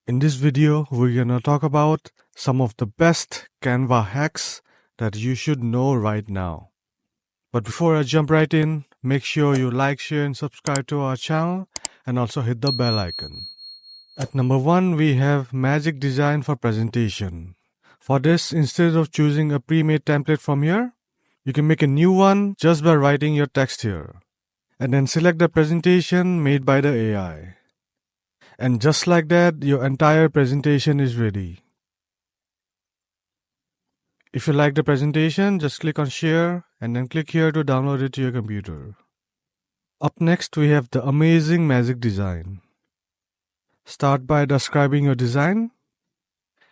In this video, we're gonna talk about some of the best Canva hacks that you should know right now. But before I jump right in, make sure you like, share, and subscribe to our channel, and also hit the bell icon. At number 1, we have Magic Design for Presentation. For this, instead of choosing a pre-made template from here, you can make a new one just by writing your text here. And then select the presentation made by the AI. And just like that, your entire presentation is ready. If you like the presentation, just click on share and then click here to download it to your computer. Up next, we have the amazing Magic Design. Start by describing your design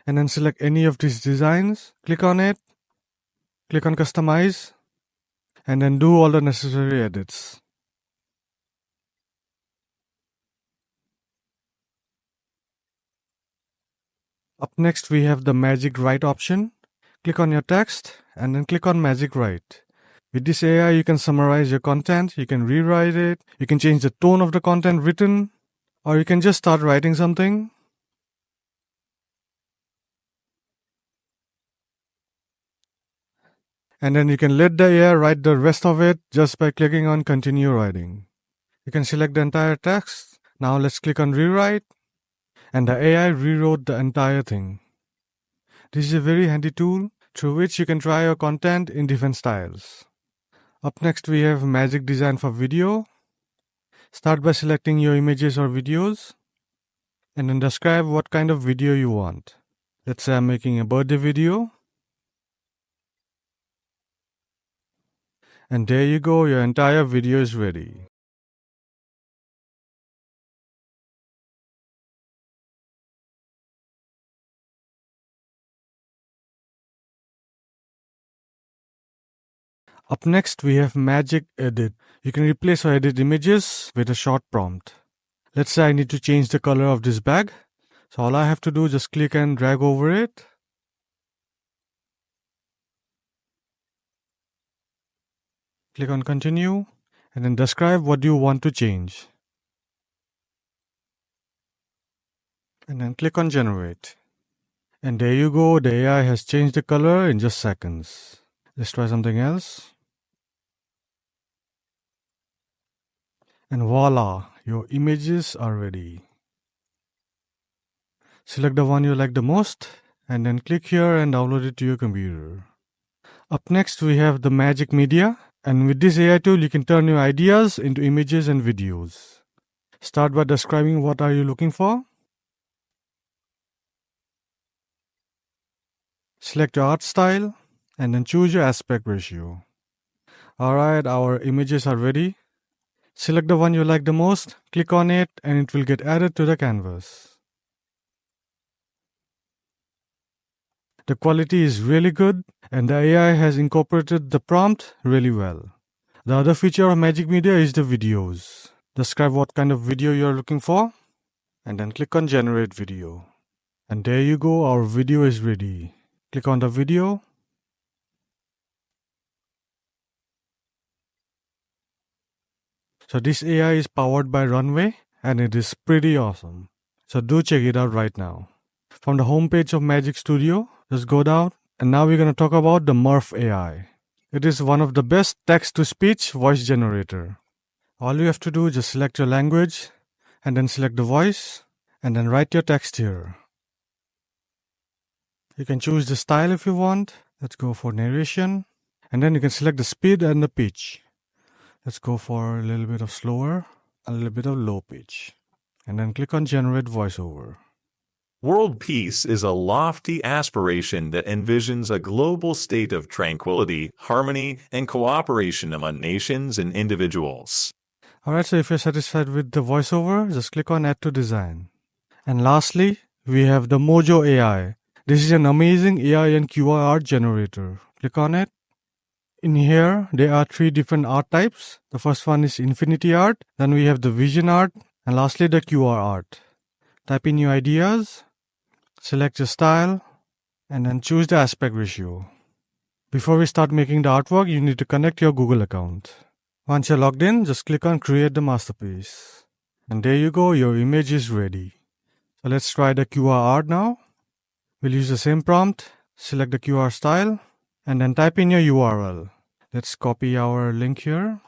and then select any of these designs, click on it, click on customize, and then do all the necessary edits. Up next, we have the Magic Write option. Click on your text and then click on Magic Write. With this AI, you can summarize your content, you can rewrite it, you can change the tone of the content written, or you can just start writing something. And then you can let the AI write the rest of it just by clicking on Continue Writing. You can select the entire text. Now let's click on Rewrite. And the AI rewrote the entire thing. This is a very handy tool through which you can try your content in different styles. Up next, we have Magic Design for Video. Start by selecting your images or videos and then describe what kind of video you want. Let's say I'm making a birthday video. And there you go, your entire video is ready. Up next, we have Magic Edit. You can replace or edit images with a short prompt. Let's say I need to change the color of this bag. So all I have to do is just click and drag over it. Click on Continue and then describe what you want to change. And then click on Generate. And there you go, the AI has changed the color in just seconds. Let's try something else. And voila, your images are ready. Select the one you like the most and then click here and download it to your computer. Up next, we have the Magic Media. And with this AI tool, you can turn your ideas into images and videos. Start by describing what are you looking for. Select your art style and then choose your aspect ratio. Alright, our images are ready. Select the one you like the most, click on it, and it will get added to the canvas. The quality is really good and the AI has incorporated the prompt really well. The other feature of Magic Media is the videos. Describe what kind of video you are looking for and then click on Generate Video. And there you go, our video is ready. Click on the video. So this AI is powered by Runway and it is pretty awesome. So do check it out right now. From the homepage of Magic Studio, just go down and now we're going to talk about the MURF AI. It is one of the best text-to-speech voice generator. All you have to do is just select your language and then select the voice and then write your text here. You can choose the style if you want. Let's go for narration. And then you can select the speed and the pitch. Let's go for a little bit of slower, a little bit of low pitch. And then click on Generate Voiceover. World peace is a lofty aspiration that envisions a global state of tranquility, harmony, and cooperation among nations and individuals. Alright, so if you're satisfied with the voiceover, just click on Add to Design. And lastly, we have the Mojo AI. This is an amazing AI and QR art generator. Click on it. In here, there are 3 different art types. The first one is Infinity Art, then we have the Vision Art, and lastly the QR art. Type in your ideas, select your style, and then choose the aspect ratio. Before we start making the artwork, you need to connect your Google account. Once you're logged in, just click on Create the Masterpiece. And there you go, your image is ready. So let's try the QR art now. We'll use the same prompt, select the QR style, and then type in your URL. Let's copy our link here.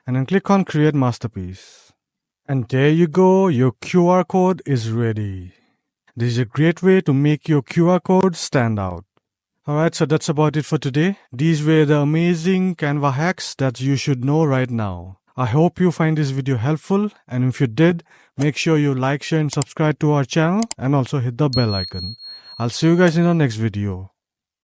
And then click on Create Masterpiece. And there you go, your QR code is ready. This is a great way to make your QR code stand out. Alright, so that's about it for today. These were the amazing Canva hacks that you should know right now. I hope you find this video helpful, and if you did, make sure you like, share and subscribe to our channel and also hit the bell icon. I'll see you guys in our next video.